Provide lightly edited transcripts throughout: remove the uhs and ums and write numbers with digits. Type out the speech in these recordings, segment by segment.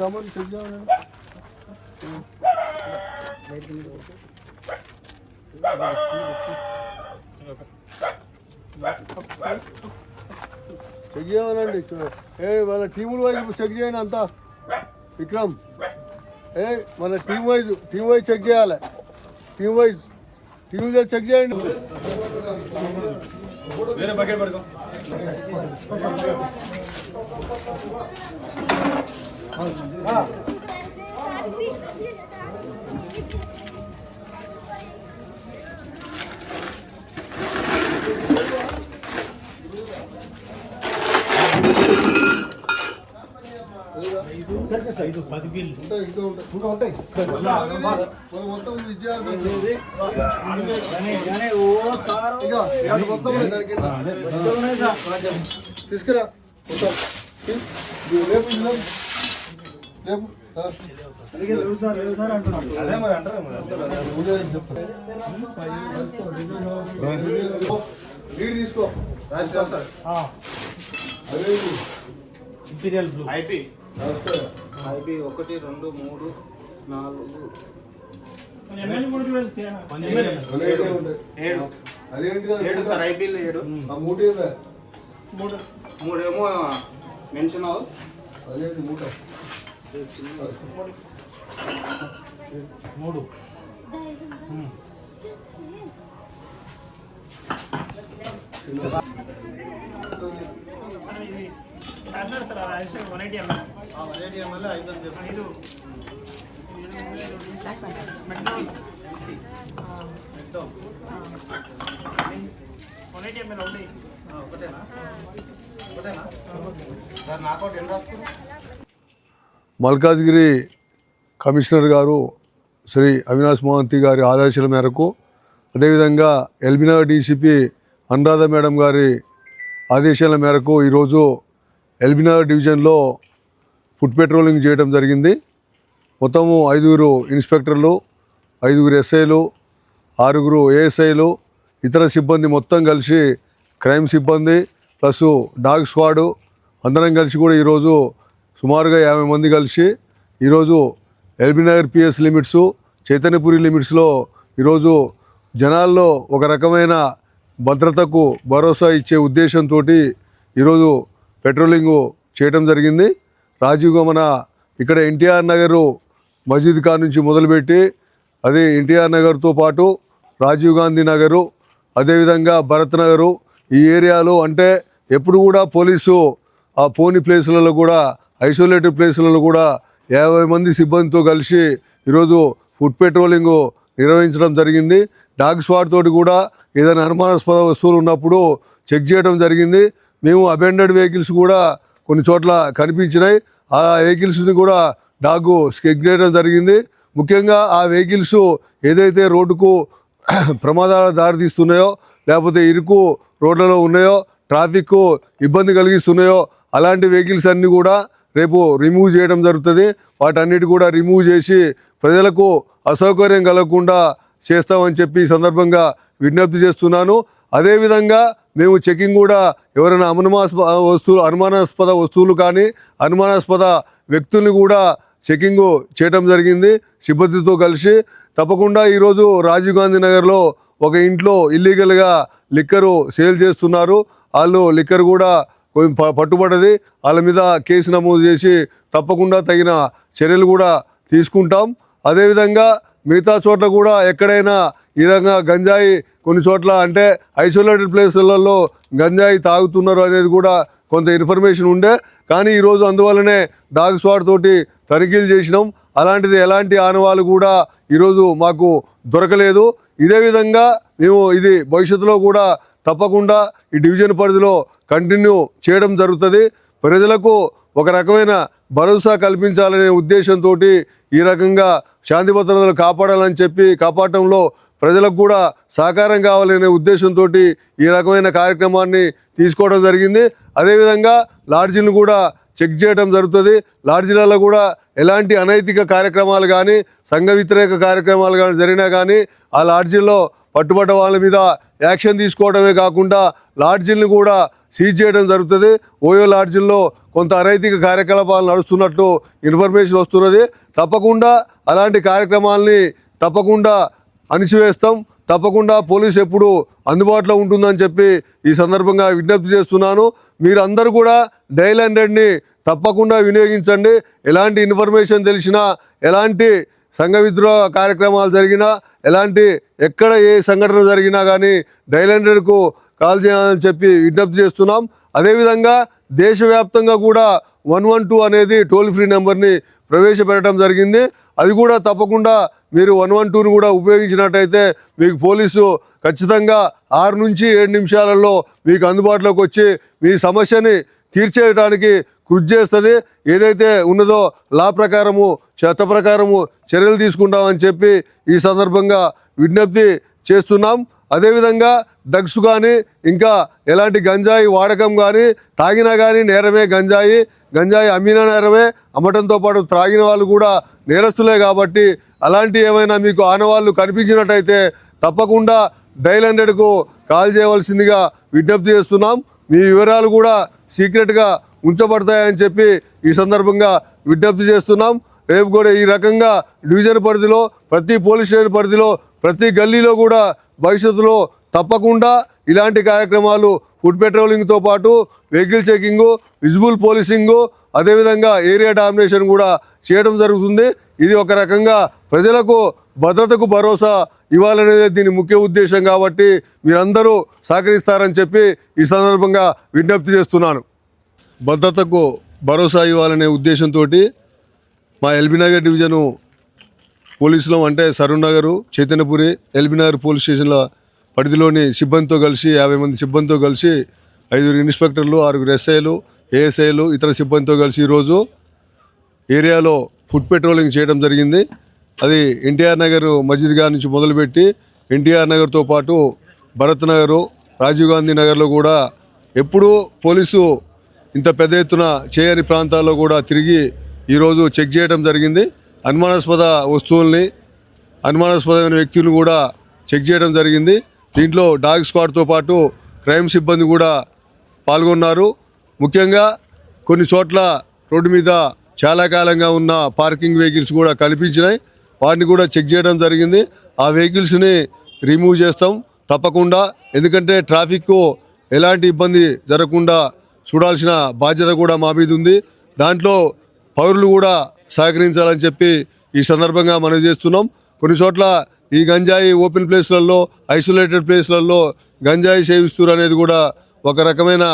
Raman check చేయాలి check చేయాలండి. వాళ్ళ టీముల వైజ్ చెక్ చేయండి అంతా. విక్రమ్ మన టీం వైజ్ చెక్ చేయాలి. టీం చెక్ చేయండి. వేరే బకెట్ పడుకో. ఐదు 10 బిల్లు ఇంకా ఉంటాయి మొత్తం తీసుకురా లీడ్ తీసుకో. Imperial blue IP 1 2 3 4 7 sir. IPL 7 3 ఏమో మెన్షన్ అవు. అదేంటి 3 మల్కాజ్గిరి కమిషనర్ గారు శ్రీ అవినాష్ మోహంతి గారి ఆదేశాల మేరకు, అదేవిధంగా ఎల్బీనగర్ డీసీపీ అనురాధ మేడం గారి ఆదేశాల మేరకు ఈరోజు ఎల్బీనగర్ డివిజన్లో ఫుడ్ పెట్రోలింగ్ చేయడం జరిగింది. మొత్తము 5 ఇన్స్పెక్టర్లు, 5 ఎస్ఐలు, 6 ఏఎస్ఐలు ఇతర సిబ్బంది మొత్తం కలిసి క్రైమ్ సిబ్బంది ప్లస్ డాగ్ స్క్వాడు అందరం కలిసి కూడా ఈరోజు సుమారుగా 50 మంది కలిసి ఈరోజు ఎల్బీ నగర్ పిఎస్ లిమిట్స్ చైతన్యపురి లిమిట్స్లో ఈరోజు జనాల్లో ఒక రకమైన భద్రతకు భరోసా ఇచ్చే ఉద్దేశంతో ఈరోజు పెట్రోలింగ్ చేయడం జరిగింది. మన ఇక్కడ ఎన్టీఆర్ నగరు మసీద్ కా నుంచి మొదలుపెట్టి అదే ఎన్టీఆర్ నగర్తో పాటు రాజీవ్ గాంధీ నగరు అదేవిధంగా భరత్ నగరు ఈ ఏరియాలో అంటే ఎప్పుడు కూడా పోలీసు ఆ పోని ప్లేసులలో కూడా ఐసోలేటెడ్ ప్లేసులలో కూడా 50 మంది సిబ్బందితో కలిసి ఈరోజు ఫుడ్ పెట్రోలింగ్ నిర్వహించడం జరిగింది. డాగ్ స్క్వాడ్ తోటి కూడా ఏదైనా అనుమానాస్పద వస్తువులు ఉన్నప్పుడు చెక్ చేయడం జరిగింది. మేము అబెండెడ్ వెహికల్స్ కూడా కొన్ని చోట్ల కనిపించినాయి. ఆ వెహికల్స్ని కూడా డాగ్ చెక్ చేయడం జరిగింది. ముఖ్యంగా ఆ వెహికల్స్ ఏదైతే రోడ్డుకు ప్రమాదాలు దారితీస్తున్నాయో లేకపోతే ఇరుకు రోడ్లలో ఉన్నాయో ట్రాఫిక్ ఇబ్బంది కలిగిస్తున్నాయో అలాంటి వెహికల్స్ అన్నీ కూడా రేపు రిమూవ్ చేయడం జరుగుతుంది. వాటన్నిటి కూడా రిమూవ్ చేసి ప్రజలకు అసౌకర్యం కలగకుండా చేస్తామని చెప్పి ఈ సందర్భంగా విజ్ఞప్తి చేస్తున్నాను. అదేవిధంగా మేము చెకింగ్ కూడా ఎవరైనా అనుమానాస్పద వస్తువులు కానీ అనుమానాస్పద వ్యక్తుల్ని కూడా చెకింగ్ చేయడం జరిగింది సిబ్బందితో కలిసి. తప్పకుండా ఈరోజు రాజీవ్ గాంధీ నగర్లో ఒక ఇంట్లో ఇల్లీగల్గా లిక్కరు సేల్ చేస్తున్నారు. వాళ్ళు లిక్కర్ కూడా పట్టుబడ్డది. వాళ్ళ మీద కేసు నమోదు చేసి తప్పకుండా తగిన చర్యలు కూడా తీసుకుంటాం. అదేవిధంగా మిగతా చోట్ల కూడా ఎక్కడైనా ఈ రకంగా గంజాయి కొన్ని చోట్ల అంటే ఐసోలేటెడ్ ప్లేసులలో గంజాయి తాగుతున్నారు అనేది కూడా కొంత ఇన్ఫర్మేషన్ ఉండే. కానీ ఈరోజు అందువల్లనే డాగ్ స్క్వాడ్ తోటి తనిఖీలు చేసినాం. అలాంటిది ఎలాంటి ఆనవాళ్ళు కూడా ఈరోజు మాకు దొరకలేదు. ఇదే విధంగా మేము ఇది భవిష్యత్తులో కూడా తప్పకుండా ఈ డివిజన్ పరిధిలో కంటిన్యూ చేయడం జరుగుతుంది. ప్రజలకు ఒక రకమైన భరోసా కల్పించాలనే ఉద్దేశంతో ఈ రకంగా శాంతి భద్రతలు కాపాడటంలో ప్రజలకు కూడా సహకారం కావాలనే ఉద్దేశంతో ఈ రకమైన కార్యక్రమాన్ని తీసుకోవడం జరిగింది. అదేవిధంగా లాడ్జీలను కూడా చెక్ చేయడం జరుగుతుంది. లాడ్జీలలో కూడా ఎలాంటి అనైతిక కార్యక్రమాలు కానీ సంఘ వ్యతిరేక కార్యక్రమాలు కానీ జరిగినా కానీ ఆ లాడ్జీల్లో పట్టుబడ్డ వాళ్ళ మీద యాక్షన్ తీసుకోవడమే కాకుండా లాడ్జీలను కూడా సీజ్ చేయడం జరుగుతుంది. ఓయో లాడ్జీల్లో కొంత అనైతిక కార్యకలాపాలు నడుస్తున్నట్టు ఇన్ఫర్మేషన్ వస్తున్నది. తప్పకుండా అలాంటి కార్యక్రమాలని తప్పకుండా అణిచివేస్తాం. తప్పకుండా పోలీసు ఎప్పుడు అందుబాటులో ఉంటుందని చెప్పి ఈ సందర్భంగా విజ్ఞప్తి చేస్తున్నాను. మీరందరూ కూడా డయల్ 100ని తప్పకుండా వినియోగించండి. ఎలాంటి ఇన్ఫర్మేషన్ తెలిసినా ఎలాంటి సంఘ విద్రోహ కార్యక్రమాలు జరిగినా ఎక్కడ ఏ సంఘటన జరిగినా కానీ డయల్ 100కు కాల్ చేయాలని చెప్పి విజ్ఞప్తి చేస్తున్నాం. అదేవిధంగా దేశవ్యాప్తంగా కూడా 112 అనేది టోల్ ఫ్రీ నెంబర్ని ప్రవేశపెట్టడం జరిగింది. అది కూడా తప్పకుండా మీరు 112ని కూడా ఉపయోగించినట్టయితే మీకు పోలీసు ఖచ్చితంగా 6 నుంచి 7 నిమిషాలలో మీకు అందుబాటులోకి వచ్చి మీ సమస్యని తీర్చేయడానికి కృషి చేస్తుంది. ఏదైతే ఉన్నదో లా ప్రకారము చట్ట ప్రకారము చర్యలు తీసుకుంటామని చెప్పి ఈ సందర్భంగా విజ్ఞప్తి చేస్తున్నాం. అదేవిధంగా డ్రగ్స్ కానీ ఇంకా ఎలాంటి గంజాయి వాడకం కానీ తాగినా కానీ నేరమే. గంజాయి అమ్మినా నేరమే. అమ్మటంతో పాటు త్రాగిన వాళ్ళు కూడా నేరస్తులే. కాబట్టి అలాంటి ఏమైనా మీకు ఆనవాళ్ళు కనిపించినట్టయితే తప్పకుండా డయల్ 100కు కాల్ చేయవలసిందిగా విజ్ఞప్తి చేస్తున్నాం. మీ వివరాలు కూడా సీక్రెట్గా ఉంచబడతాయని చెప్పి ఈ సందర్భంగా విజ్ఞప్తి చేస్తున్నాం. రేపు కూడా ఈ రకంగా డివిజన్ పరిధిలో ప్రతి పోలీస్ స్టేషన్ పరిధిలో ప్రతి గల్లీలో కూడా భవిష్యత్తులో తప్పకుండా ఇలాంటి కార్యక్రమాలు ఫుడ్ పెట్రోలింగ్తో పాటు వెహికల్ చెకింగు, విజిబుల్ పోలీసింగు, అదేవిధంగా ఏరియా డామినేషన్ కూడా చేయడం జరుగుతుంది. ఇది ఒక రకంగా ప్రజలకు భద్రతకు భరోసా ఇవ్వాలనేది దీని ముఖ్య ఉద్దేశం. కాబట్టి మీరందరూ సహకరిస్తారని చెప్పి ఈ సందర్భంగా విజ్ఞప్తి చేస్తున్నాను. భద్రతకు భరోసా ఇవ్వాలనే ఉద్దేశంతో మా ఎల్బీ నగర్ డివిజను పోలీసులు అంటే సరూర్ నగరు, చైతన్యపురి, ఎల్బీ నగర్ పోలీస్ స్టేషన్ల పరిధిలోని సిబ్బందితో కలిసి 50 మంది సిబ్బందితో కలిసి 5 ఇన్స్పెక్టర్లు, 6 ఎస్ఐలు, ఏఎస్ఐలు ఇతర సిబ్బందితో కలిసి ఈరోజు ఏరియాలో ఫుడ్ పెట్రోలింగ్ చేయడం జరిగింది. అది ఎన్టీఆర్ నగర్ మసీద్ గారి నుంచి మొదలుపెట్టి ఎన్టీఆర్ నగర్తో పాటు భరత్ నగరు, రాజీవ్ గాంధీ నగర్లో కూడా ఎప్పుడూ పోలీసు ఇంత పెద్ద ఎత్తున చేయని ప్రాంతాల్లో కూడా తిరిగి ఈరోజు చెక్ చేయడం జరిగింది. అనుమానాస్పద వస్తువుల్ని, అనుమానాస్పదమైన వ్యక్తులను కూడా చెక్ చేయడం జరిగింది. దీంట్లో డాగ్ స్క్వాడ్తో పాటు క్రైమ్ సిబ్బంది కూడా పాల్గొన్నారు. ముఖ్యంగా కొన్ని చోట్ల రోడ్డు మీద చాలా కాలంగా ఉన్న పార్కింగ్ వెహికల్స్ కూడా కనిపించినాయి. వాటిని కూడా చెక్ చేయడం జరిగింది. ఆ వెహికల్స్ని రిమూవ్ చేస్తాం తప్పకుండా. ఎందుకంటే ట్రాఫిక్ ఎలాంటి ఇబ్బంది జరగకుండా చూడాల్సిన బాధ్యత కూడా మా మీద ఉంది. దాంట్లో పౌరులు కూడా సహకరించాలని చెప్పి ఈ సందర్భంగా మనం చేస్తున్నాం. కొన్ని చోట్ల ఈ గంజాయి ఓపెన్ ప్లేస్లలో, ఐసోలేటెడ్ ప్లేస్లలో గంజాయి సేవిస్తారు అనేది కూడా ఒక రకమైన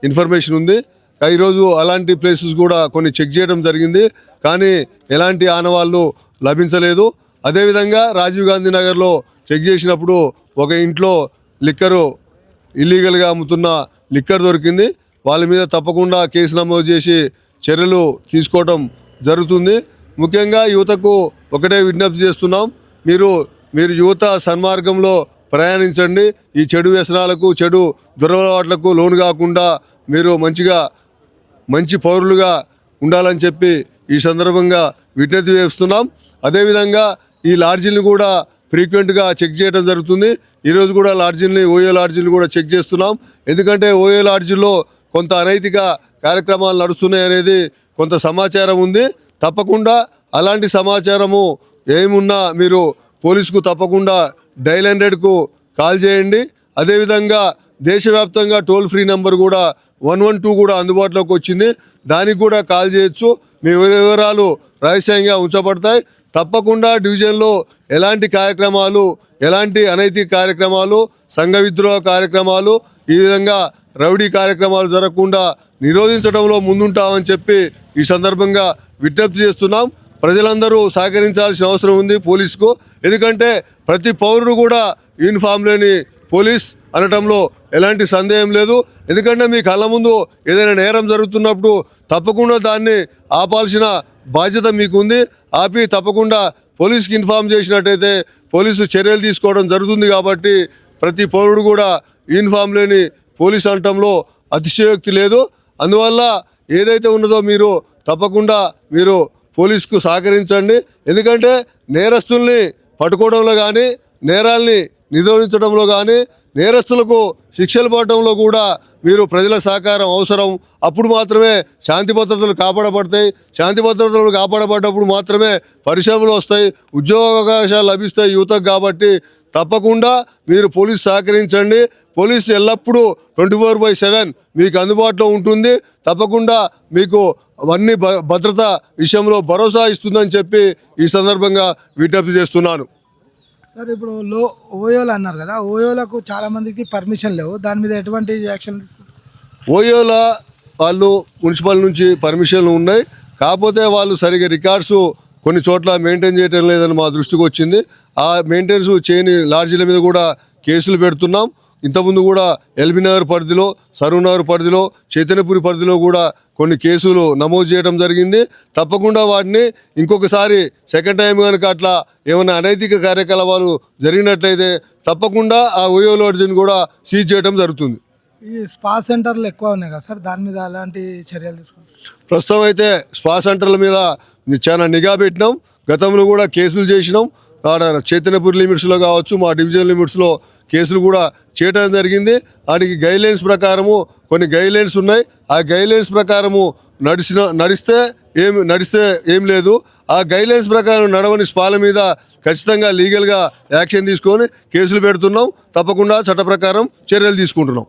ఇన్ఫర్మేషన్ ఉంది. ఈరోజు అలాంటి ప్లేసెస్ కూడా కొన్ని చెక్ చేయడం జరిగింది, కానీ ఎలాంటి ఆనవాళ్ళు లభించలేదు. అదేవిధంగా రాజీవ్ గాంధీ నగర్లో చెక్ చేసినప్పుడు ఒక ఇంట్లో లిక్కరు ఇల్లీగల్గా అమ్ముతున్న లిక్కర్ దొరికింది. వాళ్ళ మీద తప్పకుండా కేసు నమోదు చేసి చర్యలు తీసుకోవడం జరుగుతుంది. ముఖ్యంగా యువతకు ఒకటే విజ్ఞప్తి చేస్తున్నాం, మీరు యువత సన్మార్గంలో ప్రయాణించండి. ఈ చెడు వ్యసనాలకు, చెడు దురలవాట్లకు లోను కాకుండా మీరు మంచి పౌరులుగా ఉండాలని చెప్పి ఈ సందర్భంగా విజ్ఞప్తి చేస్తున్నాం. అదేవిధంగా ఈ లాడ్జీలను కూడా ఫ్రీక్వెంట్గా చెక్ చేయడం జరుగుతుంది. ఈరోజు కూడా ఓయో లాడ్జీలు కూడా చెక్ చేస్తున్నాం. ఎందుకంటే ఓయో లాడ్జీల్లో కొంత అనైతిక కార్యక్రమాలు నడుస్తున్నాయి అనేది కొంత సమాచారం ఉంది. తప్పకుండా అలాంటి సమాచారము ఏమున్నా మీరు పోలీసుకు తప్పకుండా డైల్ 100కు కాల్ చేయండి. అదేవిధంగా దేశవ్యాప్తంగా టోల్ ఫ్రీ నెంబర్ కూడా 112 కూడా అందుబాటులోకి వచ్చింది. దానికి కూడా కాల్ చేయొచ్చు. మీ వివరాలు రహస్యంగా ఉంచబడతాయి. తప్పకుండా డివిజన్లో ఎలాంటి కార్యక్రమాలు, ఎలాంటి అనైతిక కార్యక్రమాలు, సంఘ విద్రోహ కార్యక్రమాలు, ఈ విధంగా రౌడీ కార్యక్రమాలు జరగకుండా నిరోధించడంలో ముందుంటామని చెప్పి ఈ సందర్భంగా విజ్ఞప్తి చేస్తున్నాం. ప్రజలందరూ సహకరించాల్సిన అవసరం ఉంది పోలీసుకు. ఎందుకంటే ప్రతి పౌరుడు కూడా యూనిఫామ్ లేని పోలీస్ అనటంలో ఎలాంటి సందేహం లేదు. ఎందుకంటే మీ కళ్ళ ముందు ఏదైనా నేరం జరుగుతున్నప్పుడు తప్పకుండా దాన్ని ఆపాల్సిన బాధ్యత మీకు ఉంది. ఆపి తప్పకుండా పోలీస్కి ఇన్ఫామ్ చేసినట్టయితే పోలీసు చర్యలు తీసుకోవడం జరుగుతుంది. కాబట్టి ప్రతి పౌరుడు కూడా యూనిఫామ్ లేని పోలీస్ అనటంలో అతిశయోక్తి లేదు. అందువల్ల ఏదైతే ఉన్నదో మీరు తప్పకుండా పోలీసుకు సహకరించండి. ఎందుకంటే నేరస్తుల్ని పట్టుకోవడంలో కానీ, నేరాల్ని నిరోధించడంలో కానీ, నేరస్తులకు శిక్షలు పడటంలో కూడా ప్రజల సహకారం అవసరం. అప్పుడు మాత్రమే శాంతి భద్రతలు కాపాడబడతాయి. శాంతి భద్రతలు కాపాడబడ్డప్పుడు మాత్రమే పరిశ్రమలు వస్తాయి, ఉద్యోగ అవకాశాలు లభిస్తాయి యువతకు. కాబట్టి తప్పకుండా పోలీసు సహకరించండి. పోలీసు ఎల్లప్పుడూ 24/7 మీకు అందుబాటులో ఉంటుంది. తప్పకుండా మీకు అన్ని భద్రత విషయంలో భరోసా ఇస్తుందని చెప్పి ఈ సందర్భంగా విజ్ఞప్తి చేస్తున్నాను. సార్, ఇప్పుడు ఓయోలు అన్నారు కదా, ఓయోలకు చాలా మందికి పర్మిషన్ లేవు. దాని మీద ఎటువంటి యాక్షన్ తీసుకుంటారు? ఓయోల వాళ్ళు మున్సిపల్ నుంచి పర్మిషన్లు ఉన్నాయి. కాకపోతే వాళ్ళు సరిగ్గా రికార్డ్స్ కొన్ని చోట్ల మెయింటైన్ చేయడం లేదని మా దృష్టికి వచ్చింది. ఆ మెయింటెనెన్స్ చేయని లాడ్జీల మీద కూడా కేసులు పెడుతున్నాం. ఇంతకుముందు కూడా ఎల్బీ నగర్ పరిధిలో, సరూర్ నగర్ పరిధిలో, చైతన్యపురి పరిధిలో కూడా కొన్ని కేసులు నమోదు చేయడం జరిగింది. తప్పకుండా వాటిని ఇంకొకసారి సెకండ్ టైం కనుక అట్లా ఏమైనా అనైతిక కార్యకలాపాలు జరిగినట్లయితే తప్పకుండా ఆ ఓయో లాడ్జిని కూడా సీజ్ చేయడం జరుగుతుంది. ఈ స్పా సెంటర్లు ఎక్కువ ఉన్నాయి కదా సార్, దాని మీద ఎలాంటి చర్యలు తీసుకుంటారు? ప్రస్తుతం అయితే స్పా సెంటర్ల మీద చాలా నిఘా పెట్టినాం. గతంలో కూడా కేసులు చేసినాం. చైతన్యపురి లిమిట్స్లో కావచ్చు, మా డివిజన్ లిమిట్స్లో కేసులు కూడా చేయడం జరిగింది. వాటికి గైడ్లైన్స్ ప్రకారము కొన్ని గైడ్లైన్స్ ఉన్నాయి. ఆ గైడ్లైన్స్ ప్రకారము నడిస్తే ఏం లేదు. ఆ గైడ్లైన్స్ ప్రకారం నడవని స్పాల మీద ఖచ్చితంగా లీగల్గా యాక్షన్ తీసుకొని కేసులు పెడుతున్నాం. తప్పకుండా చట్ట ప్రకారం చర్యలు తీసుకుంటున్నాం.